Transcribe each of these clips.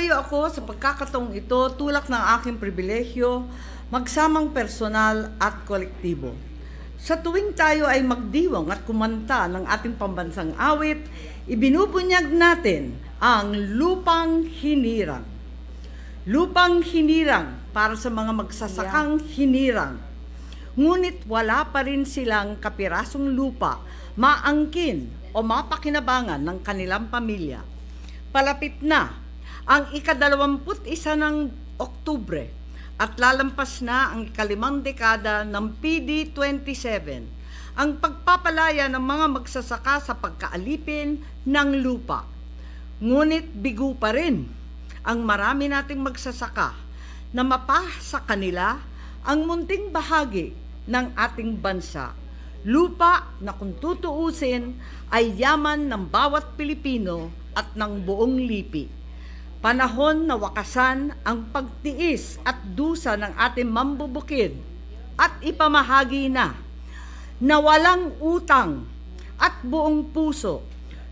Dumadayo ako sa pagkakataong ito tulak ng aking pribilehyo, magsamang personal at kolektibo. Sa tuwing tayo ay magdiwang at kumanta ng ating pambansang awit, ibinubunyag natin ang Lupang Hinirang. Lupang hinirang para sa mga magsasakang hinirang. Ngunit wala pa rin silang kapirasong lupa, maangkin o mapakinabangan ng kanilang pamilya. Palapit na ang ika-21 ng Oktubre at lalampas na ang ika-5 dekada ng PD27, ang pagpapalaya ng mga magsasaka sa pagkaalipin ng lupa. Ngunit bigo pa rin ang marami nating magsasaka na mapasa kanila ang munting bahagi ng ating bansa. Lupa na kung tutuusin ay yaman ng bawat Pilipino at ng buong lipi. Panahon na wakasan ang pagtiis at dusa ng ating mambubukid at ipamahagi na walang utang at buong puso,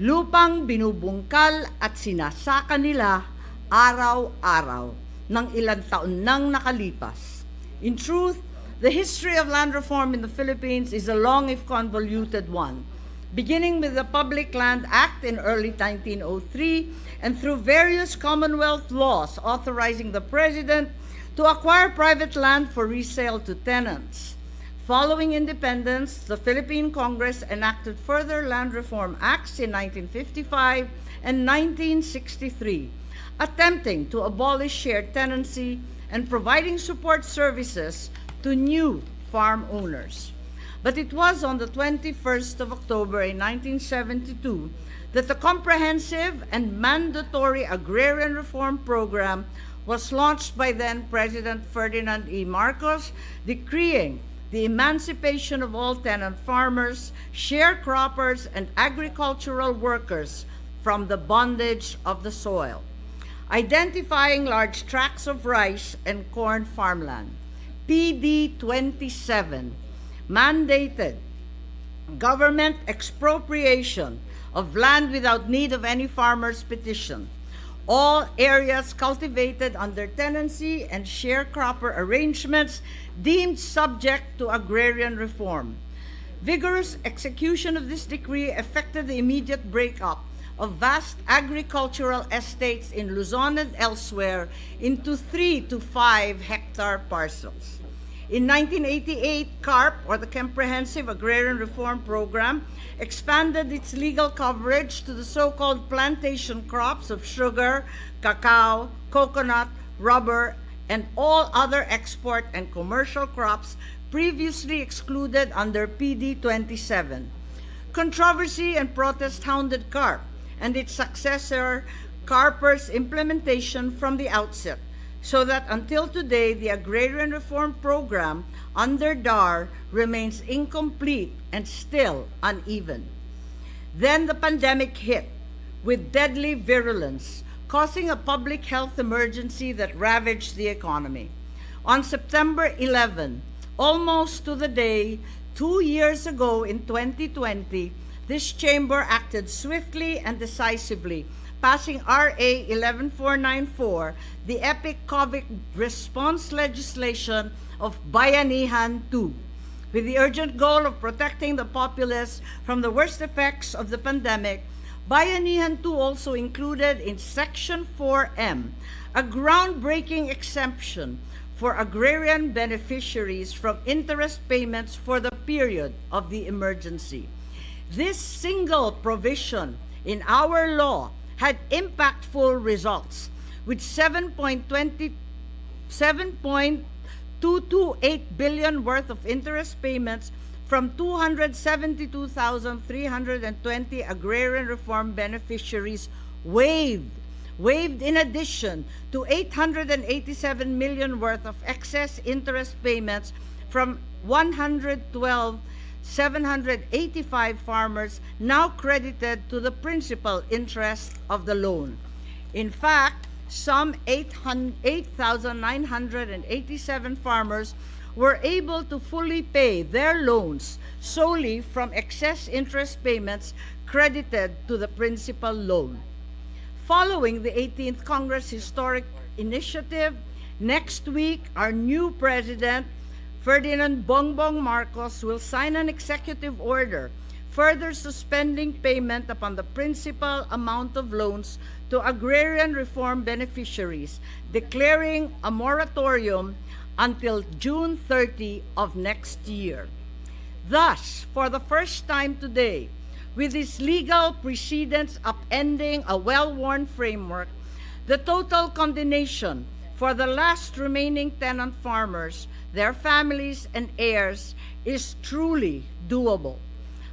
lupang binubungkal at sinasaka nila araw-araw ng ilang taon nang nakalipas. In truth, the history of land reform in the Philippines is a long if convoluted one, beginning with the Public Land Act in early 1903 and through various Commonwealth laws authorizing the President to acquire private land for resale to tenants. Following independence, the Philippine Congress enacted further land reform acts in 1955 and 1963, attempting to abolish shared tenancy and providing support services to new farm owners. But it was on the 21st of October in 1972 that the comprehensive and mandatory agrarian reform program was launched by then President Ferdinand E. Marcos, decreeing the emancipation of all tenant farmers, sharecroppers, and agricultural workers from the bondage of the soil, identifying large tracts of rice and corn farmland. PD 27 mandated government expropriation of land without need of any farmer's petition. All areas cultivated under tenancy and sharecropper arrangements deemed subject to agrarian reform. Vigorous execution of this decree effected the immediate breakup of vast agricultural estates in Luzon and elsewhere into 3 to 5 hectare parcels. In 1988, CARP, or the Comprehensive Agrarian Reform Program, expanded its legal coverage to the so-called plantation crops of sugar, cacao, coconut, rubber, and all other export and commercial crops previously excluded under PD 27. Controversy and protest hounded CARP and its successor, CARPER's implementation from the outset, so that until today, the Agrarian Reform Program under DAR remains incomplete and still uneven. Then the pandemic hit with deadly virulence, causing a public health emergency that ravaged the economy. On September 11, almost to the day, 2 years ago in 2020, this chamber acted swiftly and decisively, passing RA 11494, the epic COVID response legislation of Bayanihan 2, with the urgent goal of protecting the populace from the worst effects of the pandemic. Bayanihan 2 also included in Section 4M a groundbreaking exemption for agrarian beneficiaries from interest payments for the period of the emergency. This single provision in our law had impactful results, with 7.228 billion worth of interest payments from 272,320 agrarian reform beneficiaries waived in addition to 887 million worth of excess interest payments from 112,785 farmers now credited to the principal interest of the loan. In fact, some 8,987 farmers were able to fully pay their loans solely from excess interest payments credited to the principal loan. following the 18th Congress Historic Initiative, next week, our new president, Ferdinand Bongbong Marcos, will sign an executive order further suspending payment upon the principal amount of loans to agrarian reform beneficiaries, declaring a moratorium until June 30 of next year. Thus, for the first time today, with this legal precedents upending a well-worn framework, the total condemnation for the last remaining tenant farmers, their families, and heirs is truly doable.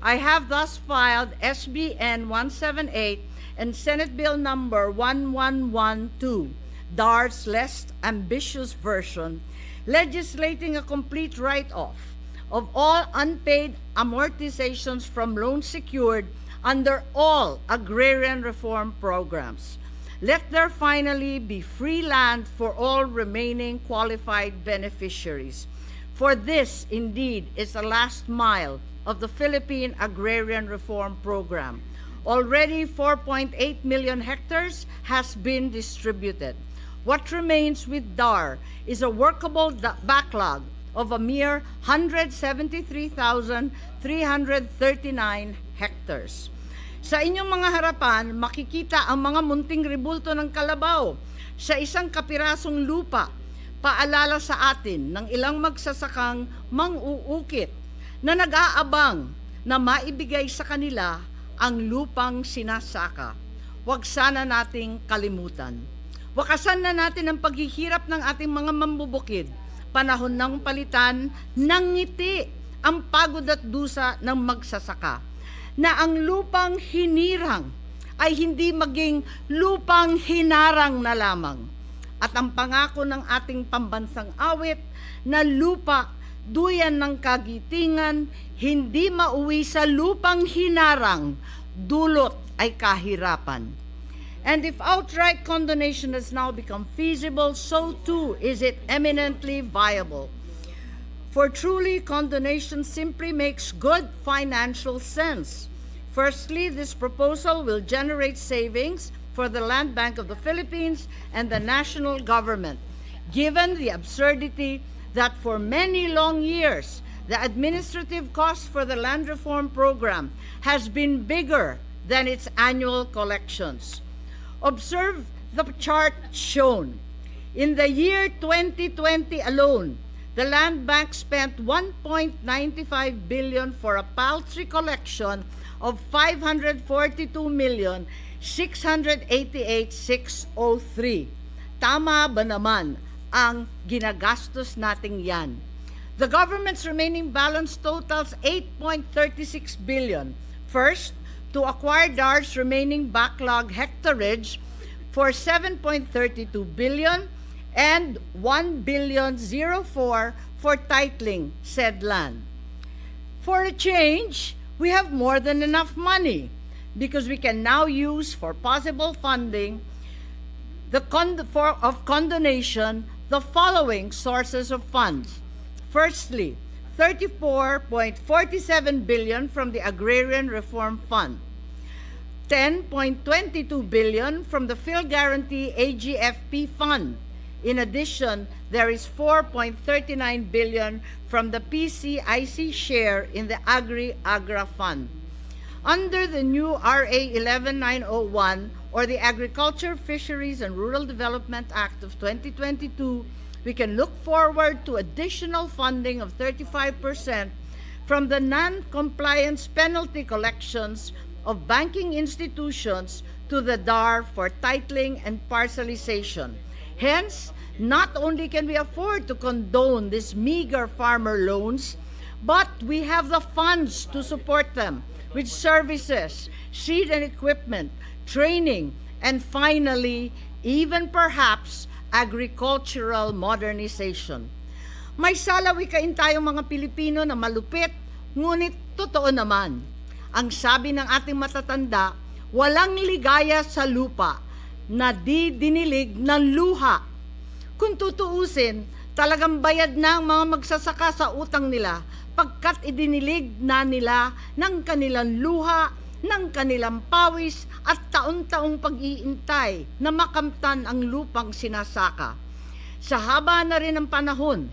I have thus filed SBN 178 and Senate Bill number 1112, DAR's less ambitious version, legislating a complete write-off of all unpaid amortizations from loans secured under all agrarian reform programs. Let there finally be free land for all remaining qualified beneficiaries. For this, indeed, is the last mile of the Philippine Agrarian Reform Program. Already 4.8 million hectares has been distributed. What remains with DAR is a workable backlog of a mere 173,339 hectares. Sa inyong mga harapan, makikita ang mga munting rebulto ng kalabaw sa isang kapirasong lupa, paalala sa atin ng ilang magsasakang mang-uukit na nag-aabang na maibigay sa kanila ang lupang sinasaka. Huwag sana nating kalimutan. Wakasan na natin ang paghihirap ng ating mga mambubukid. Panahon ng palitan ng ngiti ang pagod at dusa ng magsasaka, na ang lupang hinirang ay hindi maging lupang hinarang na lamang. At ang pangako ng ating pambansang awit na lupa duyan ng kagitingan, hindi mauwi sa lupang hinarang, dulot ay kahirapan. And if outright condonation has now become feasible, so too is it eminently viable. For truly, condonation simply makes good financial sense. Firstly, this proposal will generate savings for the Land Bank of the Philippines and the national government, given the absurdity that for many long years, the administrative cost for the land reform program has been bigger than its annual collections. Observe the chart shown. In the year 2020 alone, the Land Bank spent 1.95 billion for a paltry collection of 542,688,603. Tama ba naman ang ginagastos nating yan? The government's remaining balance totals 8.36 billion. First, to acquire DAR's remaining backlog hectareage for 7.32 billion and 1,000,004 for titling said land. For a change, we have more than enough money because we can now use for possible funding of condonation the following sources of funds. Firstly, 34.47 billion from the Agrarian Reform Fund, 10.22 billion from the Phil Guarantee AGFP Fund. In addition, there is 4.39 billion from the PCIC share in the Agri-Agra Fund. Under the new RA 11901 or the Agriculture, Fisheries and Rural Development Act of 2022, we can look forward to additional funding of 35% from the non-compliance penalty collections of banking institutions to the DAR for titling and parcelization. Hence, not only can we afford to condone these meager farmer loans, but we have the funds to support them with services, seed and equipment, training, and finally, even perhaps, agricultural modernization. May salawikain tayong mga Pilipino na malupit, ngunit totoo naman. Ang sabi ng ating matatanda, walang ligaya sa lupa na di dinilig ng luha. Kung tutuusin, talagang bayad na ang mga magsasaka sa utang nila pagkat idinilig na nila ng kanilang luha ng kanilang pawis at taon-taong pag-iintay na makamtan ang lupang sinasaka. Sa haba na rin ng panahon,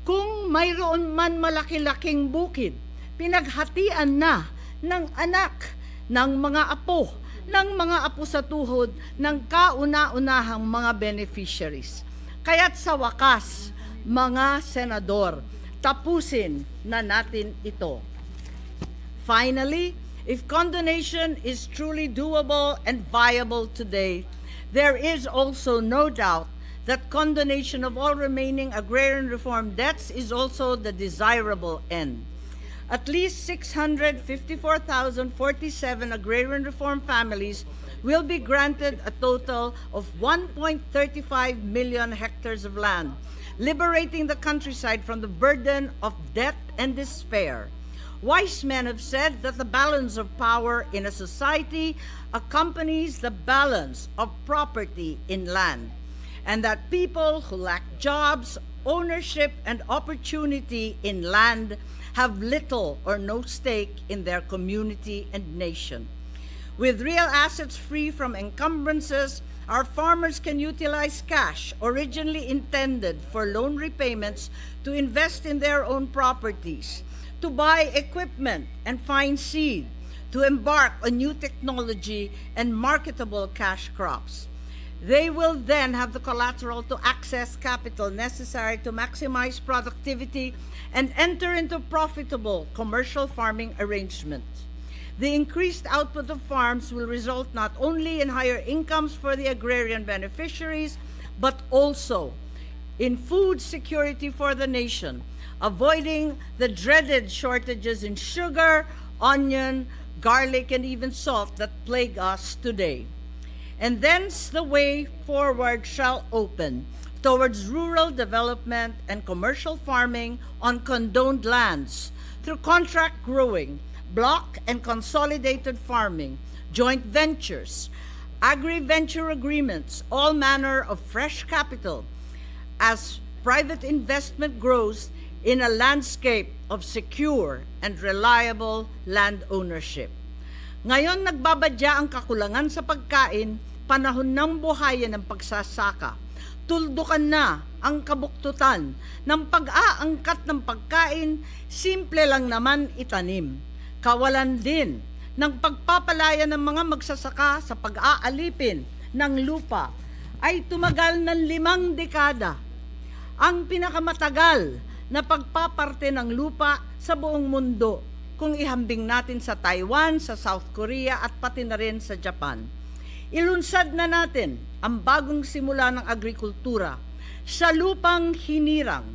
kung mayroon man malaki-laking bukid, pinaghatian na ng anak, ng mga apo, sa tuhod ng kauna-unahang mga beneficiaries. Kaya't sa wakas, mga senador, tapusin na natin ito. Finally, if condonation is truly doable and viable today, there is also no doubt that condonation of all remaining agrarian reform debts is also the desirable end. At least 654,047 agrarian reform families will be granted a total of 1.35 million hectares of land, liberating the countryside from the burden of debt and despair. Wise men have said that the balance of power in a society accompanies the balance of property in land, and that people who lack jobs, ownership, and opportunity in land have little or no stake in their community and nation. With real assets free from encumbrances, our farmers can utilize cash originally intended for loan repayments to invest in their own properties, to buy equipment and find seed, to embark on new technology and marketable cash crops. They will then have the collateral to access capital necessary to maximize productivity and enter into profitable commercial farming arrangements. The increased output of farms will result not only in higher incomes for the agrarian beneficiaries, but also in food security for the nation, avoiding the dreaded shortages in sugar, onion, garlic, and even salt that plague us today. And thence the way forward shall open towards rural development and commercial farming on condoned lands through contract growing, block and consolidated farming, joint ventures, agri-venture agreements, all manner of fresh capital as private investment grows in a landscape of secure and reliable land ownership. Ngayon nagbabadya ang kakulangan sa pagkain, panahon ng buhayan ng pagsasaka. Tuldukan na ang kabuktutan ng pag-aangkat ng pagkain, simple lang naman itanim. Kawalan din ng pagpapalaya ng mga magsasaka sa pag-aalipin ng lupa ay tumagal ng 5 dekada. Ang pinakamatagal na pagpaparte ng lupa sa buong mundo kung ihambing natin sa Taiwan, sa South Korea at pati na rin sa Japan. Ilunsad na natin ang bagong simula ng agrikultura sa lupang hinirang,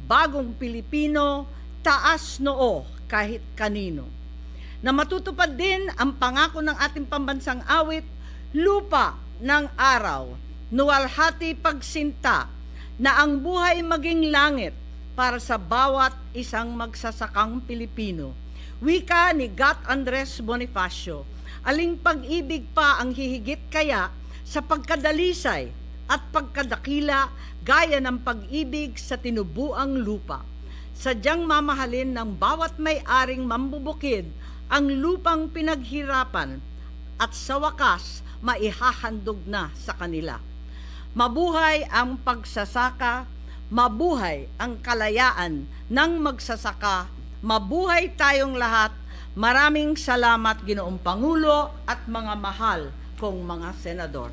bagong Pilipino, taas noo kahit kanino. Na matutupad din ang pangako ng ating pambansang awit, lupa ng araw, nuwalhati pagsinta, na ang buhay maging langit para sa bawat isang magsasakang Pilipino. Wika ni Gat Andres Bonifacio, aling pag-ibig pa ang hihigit kaya sa pagkadalisay at pagkadakila gaya ng pag-ibig sa tinubuang lupa. Sadyang mamahalin ng bawat may-aring mambubukid ang lupang pinaghirapan at sa wakas maihahandog na sa kanila. Mabuhay ang pagsasaka, mabuhay ang kalayaan ng magsasaka, mabuhay tayong lahat. Maraming salamat, Ginoong Pangulo at mga mahal kong mga senador.